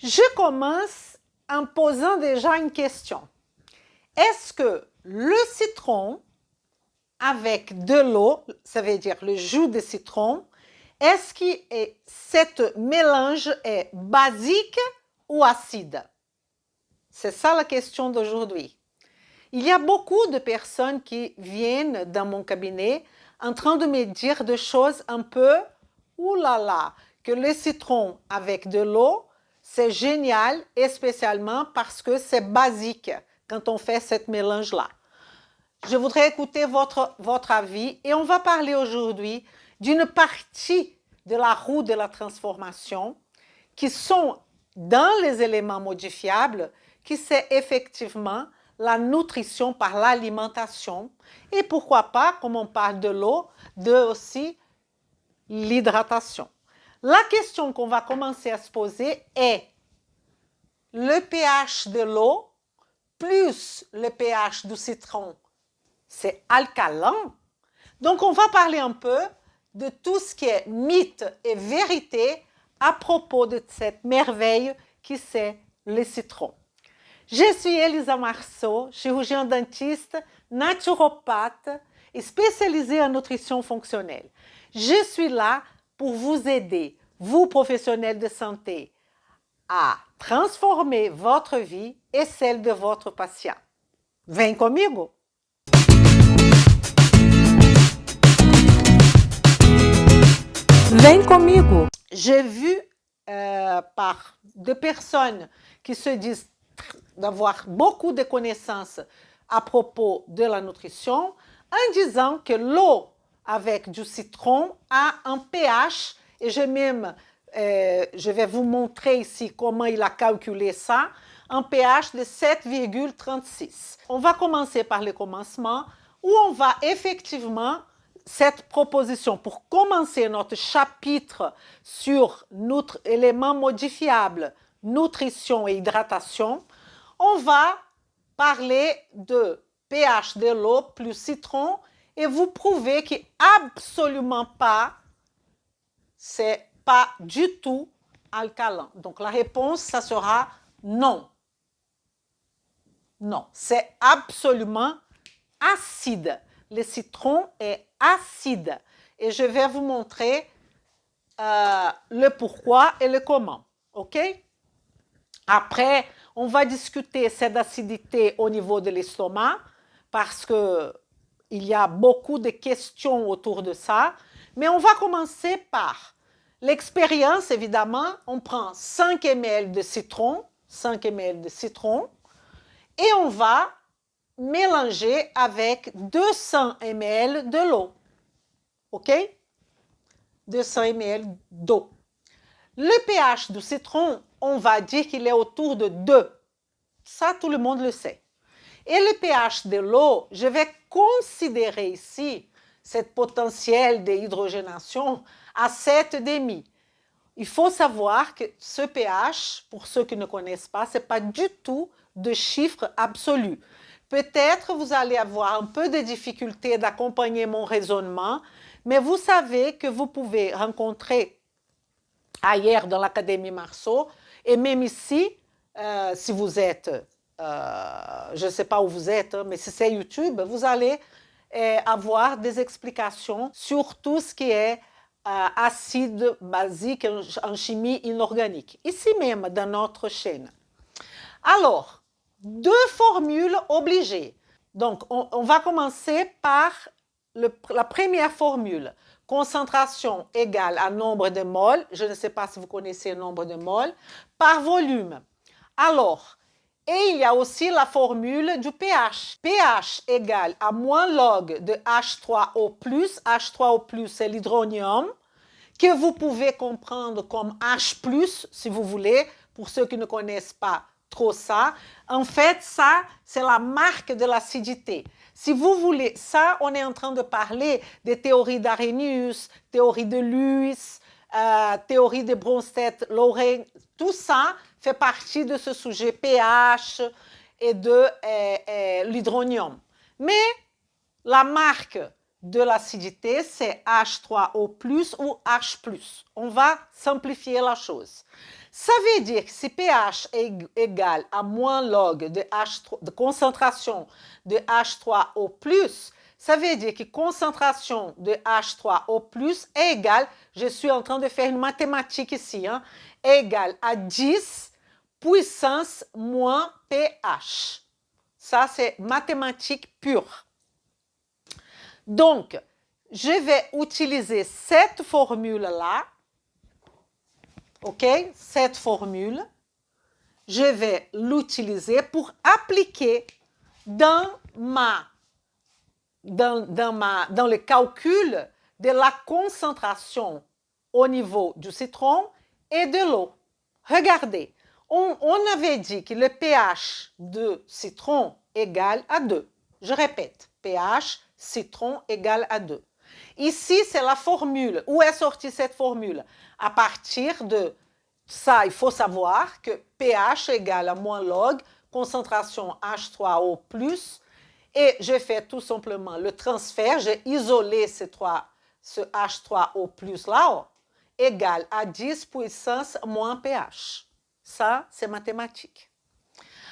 Je commence en posant déjà une question. Est-ce que le citron avec de l'eau, ça veut dire le jus de citron, est-ce que ce mélange est basique ou acide? C'est ça la question d'aujourd'hui. Il y a beaucoup de personnes qui viennent dans mon cabinet en train de me dire des choses un peu « Ouh là là !» que le citron avec de l'eau, c'est génial, et spécialement parce que c'est basique quand on fait ce mélange-là. Je voudrais écouter votre avis et on va parler aujourd'hui d'une partie de la roue de la transformation qui sont dans les éléments modifiables, qui c'est effectivement la nutrition par l'alimentation et pourquoi pas, comme on parle de l'eau, de aussi l'hydratation. La question qu'on va commencer à se poser est le pH de l'eau plus le pH du citron, c'est alcalin. Donc, on va parler un peu de tout ce qui est mythe et vérité à propos de cette merveille qui c'est le citron. Je suis Elisa Marceau, chirurgien dentiste, naturopathe et spécialisée en nutrition fonctionnelle. Je suis là pour vous aider, vous professionnels de santé, à transformer votre vie et celle de votre patient. Vem comigo! Vem comigo! J'ai vu par des personnes qui se disent d'avoir beaucoup de connaissances à propos de la nutrition en disant que l'eau avec du citron a un pH, et je vais vous montrer ici comment il a calculé ça, un pH de 7,36. On va commencer par le commencement où on va effectivement cette proposition pour commencer notre chapitre sur notre élément modifiable, nutrition et hydratation. On va parler de pH de l'eau plus citron et vous prouver qu'absolument pas, c'est pas du tout alcalin. Donc la réponse, ça sera non. Non, c'est absolument acide. Le citron est acide. Et je vais vous montrer le pourquoi et le comment. OK? Après, on va discuter cette acidité au niveau de l'estomac parce qu'il y a beaucoup de questions autour de ça. Mais on va commencer par l'expérience, évidemment. On prend 5 ml de citron, 5 ml de citron, et on va mélanger avec 200 ml de l'eau. OK? 200 ml d'eau. Le pH du citron, on va dire qu'il est autour de 2. Ça, tout le monde le sait. Et le pH de l'eau, je vais considérer ici cette potentiel de hydrogénation à 7,5. Il faut savoir que ce pH, pour ceux qui ne connaissent pas, ce n'est pas du tout de chiffre absolu. Peut-être vous allez avoir un peu de difficulté d'accompagner mon raisonnement, mais vous savez que vous pouvez rencontrer ailleurs dans l'Académie Marceau, et même ici, si vous êtes, je ne sais pas où vous êtes, mais si c'est YouTube, vous allez avoir des explications sur tout ce qui est acide basique en chimie inorganique, ici même dans notre chaîne. Alors, 2 formules obligées. Donc, on va commencer par la première formule. Concentration égale à nombre de moles, je ne sais pas si vous connaissez le nombre de moles, par volume. Alors, et il y a aussi la formule du pH. pH égale à moins log de H3O+. H3O+, c'est l'hydronium, que vous pouvez comprendre comme H+, si vous voulez, pour ceux qui ne connaissent pas trop ça. En fait, ça, c'est la marque de l'acidité. Si vous voulez, ça, on est en train de parler des théories d'Arrhenius, théorie de Lewis, théorie de Bronsted-Lorrain. Tout ça fait partie de ce sujet pH et de l'hydronium. Mais la marque de l'acidité, c'est H3O+, ou H+. On va simplifier la chose. Ça veut dire que si pH est égal à moins log de, de concentration de H3O+, ça veut dire que concentration de H3O+, est égale, je suis en train de faire une mathématique ici, hein, est égale à 10 puissance moins pH. Ça, c'est mathématique pure. Donc, je vais utiliser cette formule-là, ok? Cette formule, je vais l'utiliser pour appliquer dans le calcul de la concentration au niveau du citron et de l'eau. Regardez, on avait dit que le pH de citron égale à 2. Je répète, pH citron égale à 2. Ici, c'est la formule. Où est sortie cette formule? À partir de ça, il faut savoir que pH égale à moins log, concentration H3O+, et je fais tout simplement le transfert, j'ai isolé ce H3O+, là, égale à 10 puissance moins pH. Ça, c'est mathématique.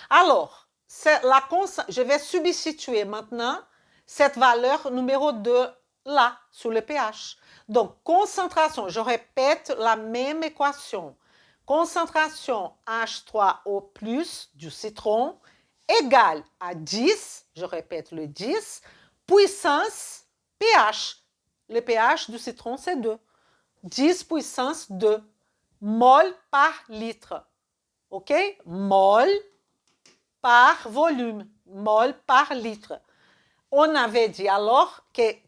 Alors, je vais substituer maintenant cette valeur numéro 2 là, sous le pH. Donc, concentration, je répète la même équation. Concentration H3O+, du citron, égale à 10, je répète le 10, puissance pH. Le pH du citron, c'est 2. 10 puissance 2 mol par litre. OK? Mol par volume, mol par litre. On avait dit alors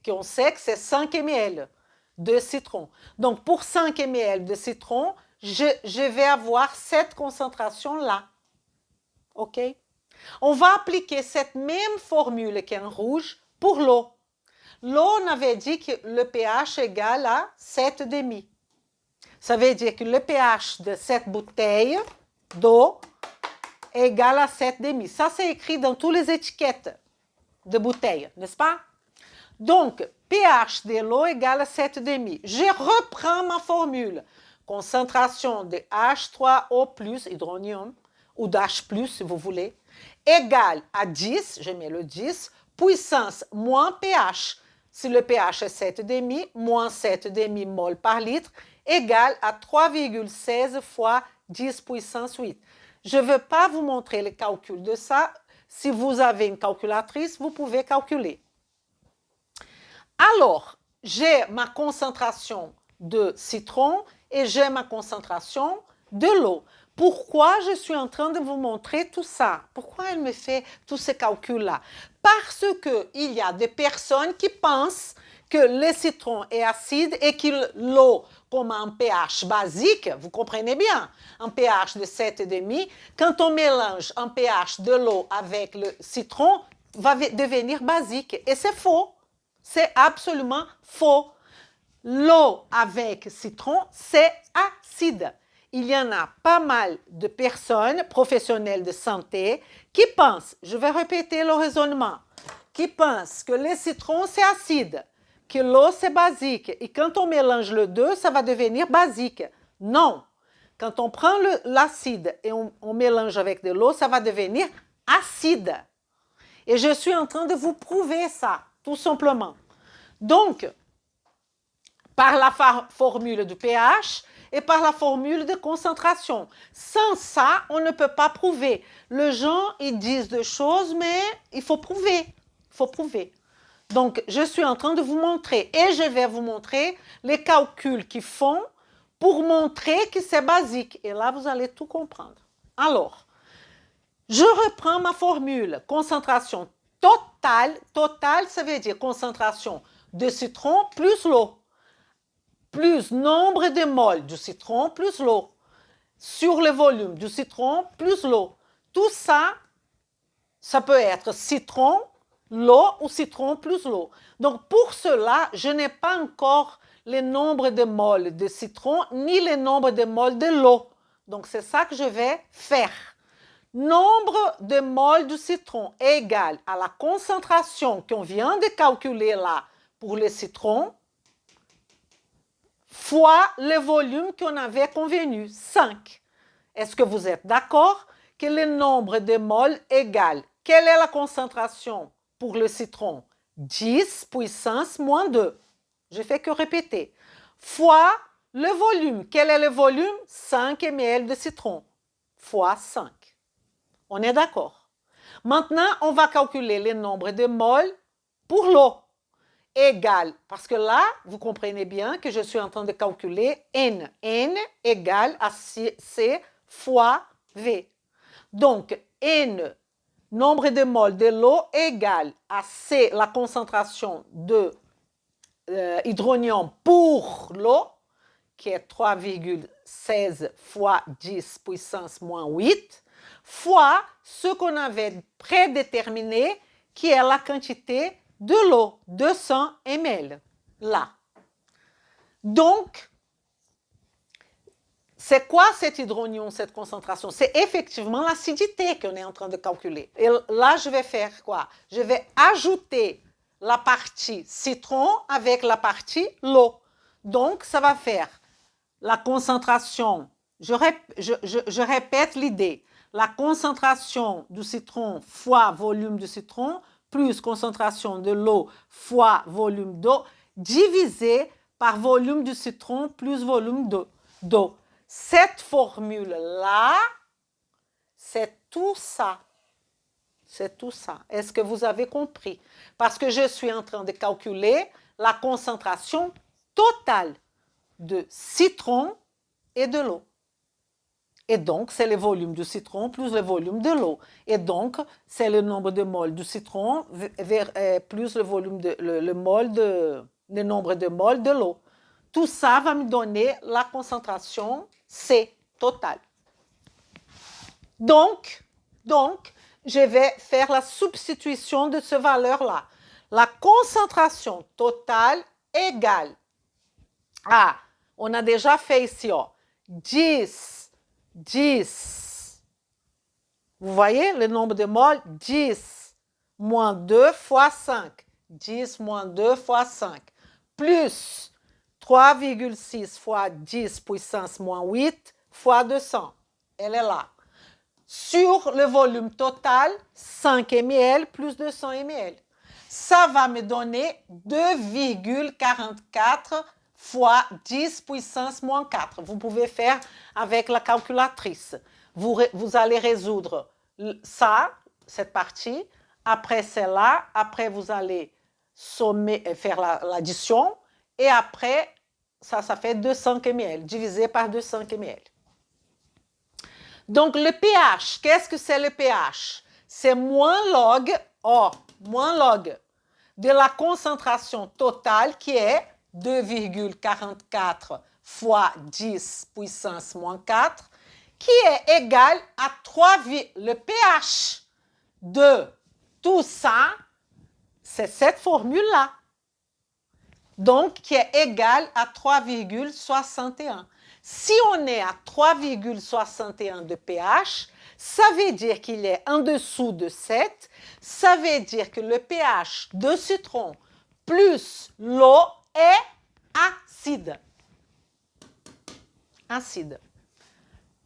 qu'on sait que c'est 5 ml de citron. Donc, pour 5 ml de citron, je vais avoir cette concentration-là. OK? On va appliquer cette même formule qui est en rouge pour l'eau. L'eau, on avait dit que le pH égale à 7,5. Ça veut dire que le pH de cette bouteille d'eau est égal à 7,5. Ça, c'est écrit dans toutes les étiquettes de bouteilles, n'est-ce pas? Donc, pH de l'eau égale à 7,5. Je reprends ma formule. Concentration de H3O+, hydronium, ou d'H+, si vous voulez, égale à 10, je mets le 10, puissance moins pH. Si le pH est 7,5, moins 7,5 mol par litre, égale à 3,16 fois 10 puissance 8. Je ne veux pas vous montrer le calcul de ça. Si vous avez une calculatrice, vous pouvez calculer. Alors, j'ai ma concentration de citron et j'ai ma concentration de l'eau. Pourquoi je suis en train de vous montrer tout ça? Pourquoi elle me fait tous ces calculs-là? Parce qu'il y a des personnes qui pensent que le citron est acide et que l'eau, comme un pH basique, vous comprenez bien, un pH de 7,5, quand on mélange un pH de l'eau avec le citron, va devenir basique. Et c'est faux. C'est absolument faux. L'eau avec citron, c'est acide. Il y en a pas mal de personnes, professionnels de santé, qui pensent, je vais répéter le raisonnement, qui pensent que le citron, c'est acide, que l'eau, c'est basique, et quand on mélange les deux, ça va devenir basique. Non. Quand on prend l'acide et on mélange avec de l'eau, ça va devenir acide. Et je suis en train de vous prouver ça, tout simplement. Donc, par la formule du pH et par la formule de concentration. Sans ça, on ne peut pas prouver. Les gens, ils disent des choses, mais il faut prouver. Il faut prouver. Donc, je suis en train de vous montrer et je vais vous montrer les calculs qu'ils font pour montrer que c'est basique. Et là, vous allez tout comprendre. Alors, je reprends ma formule. Concentration totale. Totale, ça veut dire concentration de citron plus l'eau. Plus nombre de moles du citron plus l'eau. Sur le volume du citron plus l'eau. Tout ça, ça peut être citron, l'eau ou citron plus l'eau. Donc, pour cela, je n'ai pas encore le nombre de moles de citron ni le nombre de moles de l'eau. Donc, c'est ça que je vais faire. Nombre de moles du citron est égal à la concentration qu'on vient de calculer là pour le citron fois le volume qu'on avait convenu, 5. Est-ce que vous êtes d'accord que le nombre de moles égale, quelle est la concentration pour le citron? 10 puissance moins 2. Je fais que répéter. Fois le volume. Quel est le volume? 5 ml de citron. Fois 5. On est d'accord? Maintenant, on va calculer le nombre de moles pour l'eau. Égal, parce que là, vous comprenez bien que je suis en train de calculer N. N égale à C fois V. Donc, N, nombre de moles de l'eau, égale à C, la concentration de hydronium pour l'eau, qui est 3,16 fois 10 puissance moins 8, fois ce qu'on avait prédéterminé, qui est la quantité de l'eau, 200 ml, là. Donc, c'est quoi cet hydronium, cette concentration? C'est effectivement l'acidité qu'on est en train de calculer. Et là, je vais faire quoi? Je vais ajouter la partie citron avec la partie l'eau. Donc, ça va faire la concentration, je répète l'idée, la concentration du citron fois volume du citron plus concentration de l'eau fois volume d'eau divisé par volume du citron plus volume d'eau. Cette formule-là, c'est tout ça. C'est tout ça. Est-ce que vous avez compris? Parce que je suis en train de calculer la concentration totale de citron et de l'eau. Et donc, c'est le volume du citron plus le volume de l'eau. Et donc, c'est le nombre de moles du citron plus le volume le nombre de moles de l'eau. Tout ça va me donner la concentration C totale. Donc, je vais faire la substitution de ce valeur-là. La concentration totale égale à, on a déjà fait ici, 10. Vous voyez le nombre de moles? 10 moins 2 fois 5. 10 moins 2 fois 5. Plus 3,6 fois 10 puissance moins 8 fois 200. Elle est là. Sur le volume total, 5 ml plus 200 ml. Ça va me donner 2,44 fois 10 puissance moins 4. Vous pouvez faire avec la calculatrice. Vous allez résoudre ça, cette partie. Après celle-là, après vous allez faire l'addition. Et après, ça fait 200 ml, divisé par 200 ml. Donc, le pH, qu'est-ce que c'est le pH? C'est moins log de la concentration totale qui est 2,44 fois 10 puissance moins 4, qui est égal à 3. Le pH de tout ça, c'est cette formule-là. Donc, qui est égal à 3,61. Si on est à 3,61 de pH, ça veut dire qu'il est en dessous de 7. Ça veut dire que le pH de citron plus l'eau est acide. Acide.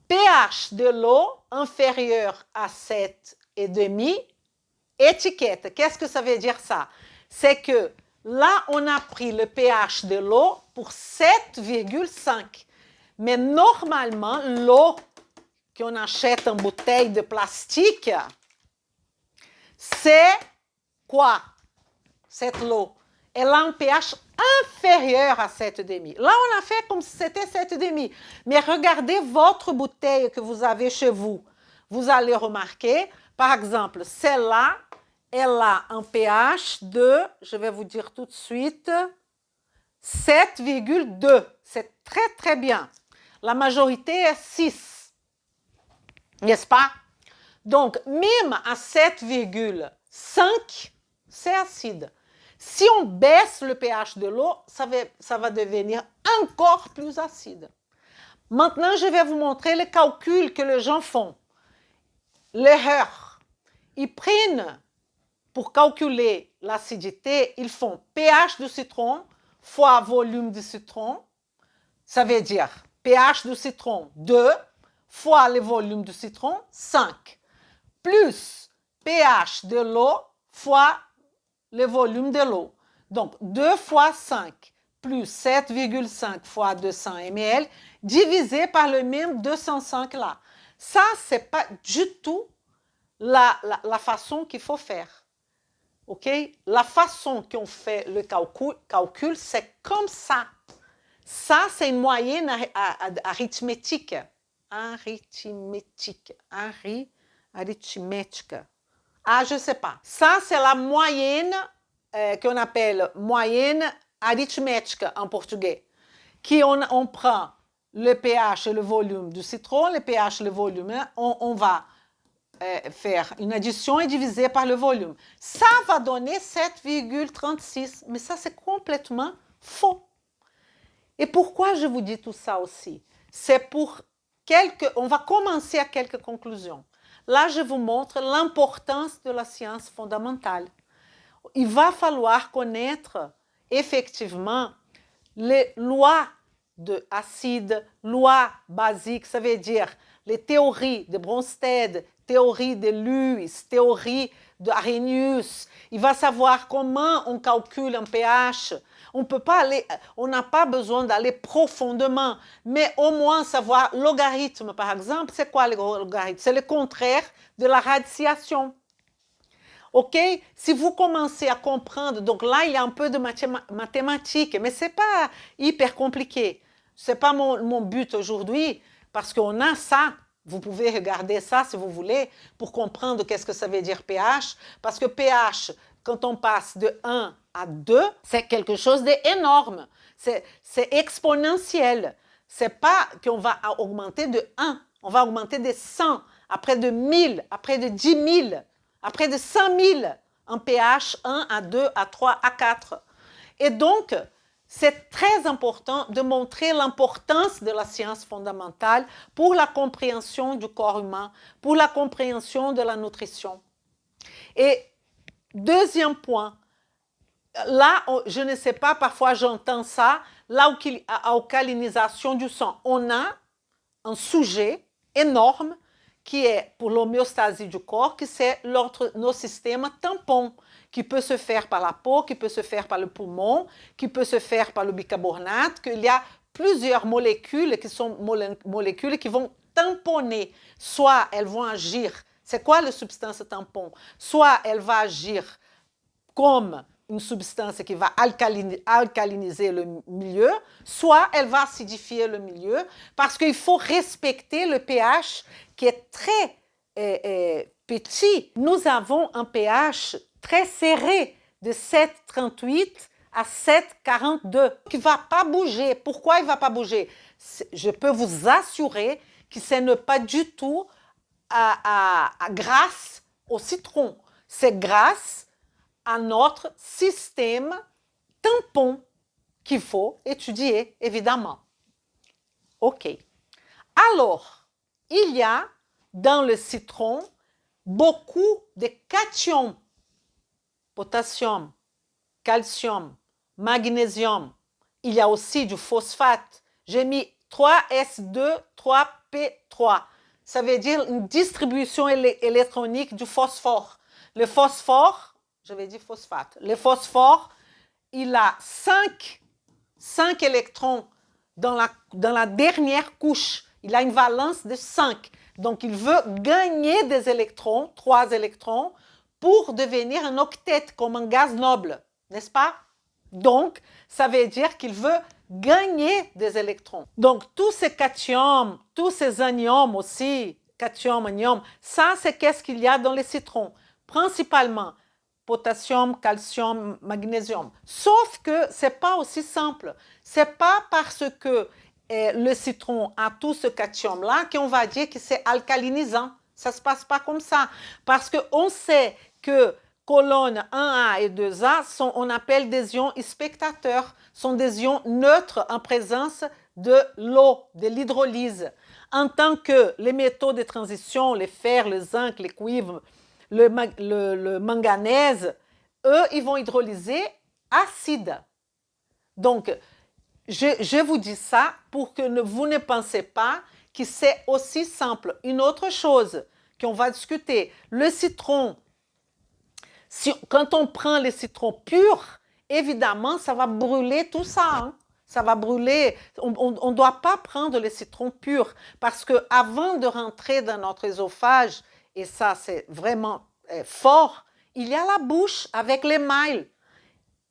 pH de l'eau inférieur à 7,5. Étiquette. Qu'est-ce que ça veut dire ça? C'est que là, on a pris le pH de l'eau pour 7,5. Mais normalement, l'eau qu'on achète en bouteille de plastique, c'est quoi? Cette eau. Elle a un pH inférieur à 7,5. Là, on a fait comme si c'était 7,5. Mais regardez votre bouteille que vous avez chez vous. Vous allez remarquer, par exemple, celle-là, elle a un pH de, je vais vous dire tout de suite, 7,2. C'est très, très bien. La majorité est 6. N'est-ce pas? Donc, même à 7,5, c'est acide. Si on baisse le pH de l'eau, ça va devenir encore plus acide. Maintenant, je vais vous montrer les calculs que les gens font. L'erreur. Ils prennent, pour calculer l'acidité, ils font pH du citron fois volume du citron. Ça veut dire pH du citron 2 fois le volume du citron, 5, plus pH de l'eau fois le volume de l'eau. Donc, 2 fois 5 plus 7,5 fois 200 ml divisé par le même 205 là. Ça, ce n'est pas du tout la façon qu'il faut faire. OK? La façon qu'on fait le calcul, c'est comme ça. Ça, c'est une moyenne arithmétique. Arithmétique. Ah, je ne sais pas. Ça, c'est la moyenne qu'on appelle moyenne arithmétique en portugais. On prend le pH et le volume du citron, le pH et le volume, on va faire une addition et diviser par le volume. Ça va donner 7,36, mais ça, c'est complètement faux. Et pourquoi je vous dis tout ça aussi? C'est pour on va commencer à quelques conclusions. Là, je vous montre l'importance de la science fondamentale. Il va falloir connaître effectivement les lois de acide, lois basiques, ça veut dire les théories de Bronsted, théorie de Lewis, théorie de Arrhenius. Il va savoir comment on calcule un pH. On n'a pas besoin d'aller profondément, mais au moins savoir logarithme, par exemple. C'est quoi le logarithme? C'est le contraire de la radiation. OK? Si vous commencez à comprendre, donc là, il y a un peu de mathématiques, mais ce n'est pas hyper compliqué. Ce n'est pas mon but aujourd'hui, parce qu'on a ça. Vous pouvez regarder ça si vous voulez, pour comprendre qu'est-ce que ça veut dire pH, parce que pH, quand on passe de 1 à 2, c'est quelque chose d'énorme. C'est exponentiel. Ce n'est pas qu'on va augmenter de 1, on va augmenter de 100, après de 1000, après de 10 000. Après de 100 000 en pH 1 à 2 à 3 à 4. Et donc, c'est très important de montrer l'importance de la science fondamentale pour la compréhension du corps humain, pour la compréhension de la nutrition. Et deuxième point, là, je ne sais pas, parfois j'entends ça, l'alcalinisation du sang. On a un sujet énorme qui est pour l'homéostasie du corps, qui c'est nos systèmes tampons, qui peut se faire par la peau, qui peut se faire par le poumon, qui peut se faire par le bicarbonate, qu'il y a plusieurs molécules qui sont molécules qui vont tamponner. Soit elles vont agir, c'est quoi la substance tampon? Soit elle va agir comme une substance qui va alcaliniser le milieu, soit elle va acidifier le milieu, parce qu'il faut respecter le pH qui est très petit. Nous avons un pH très serré de 7,38 à 7,42 qui ne va pas bouger. Pourquoi il ne va pas bouger? Je peux vous assurer que ce n'est pas du tout grâce au citron. C'est grâce à notre système tampon qu'il faut étudier, évidemment. OK. Alors, il y a dans le citron beaucoup de cations, potassium, calcium, magnésium. Il y a aussi du phosphate. J'ai mis 3S2, 3P3. Ça veut dire une distribution électronique du phosphore. Le phosphore, je vais dire phosphate. Le phosphore, il a 5 électrons dans la dernière couche. Il a une valence de 5. Donc, il veut gagner des électrons, 3 électrons, pour devenir un octet, comme un gaz noble, n'est-ce pas? Donc, ça veut dire qu'il veut gagner des électrons. Donc, tous ces cations, tous ces anions aussi, cation, anion, ça, c'est qu'est-ce qu'il y a dans les citrons. Principalement, potassium, calcium, magnésium. Sauf que ce n'est pas aussi simple. Ce n'est pas parce que le citron a tout ce cation-là qu'on va dire que c'est alcalinisant. Ça ne se passe pas comme ça. Parce qu'on sait que colonnes 1A et 2A on appelle des ions spectateurs, sont des ions neutres en présence de l'eau, de l'hydrolyse. En tant que les métaux de transition, les fer, le zinc, les cuivres, le manganèse, eux, ils vont hydrolyser acide. Donc, je vous dis ça pour que vous ne pensez pas que c'est aussi simple. Une autre chose qu'on va discuter, le citron. Quand on prend le citron pur, évidemment, ça va brûler tout ça. Hein? Ça va brûler. On ne doit pas prendre le citron pur parce qu'avant de rentrer dans notre œsophage, et ça c'est vraiment fort, il y a la bouche avec l'émail,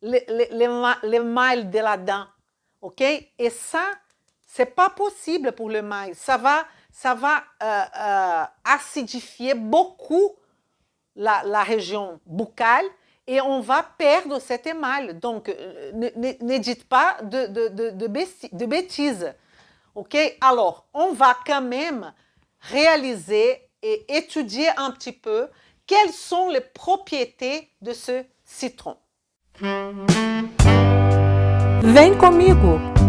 l'émail de la dent. OK? Et ça, c'est pas possible pour l'émail. Ça va acidifier beaucoup la région buccale et on va perdre cet émail. Donc, ne dites pas de bêtises. OK? Alors, on va quand même réaliser et étudier un petit peu quelles sont les propriétés de ce citron. Vem comigo!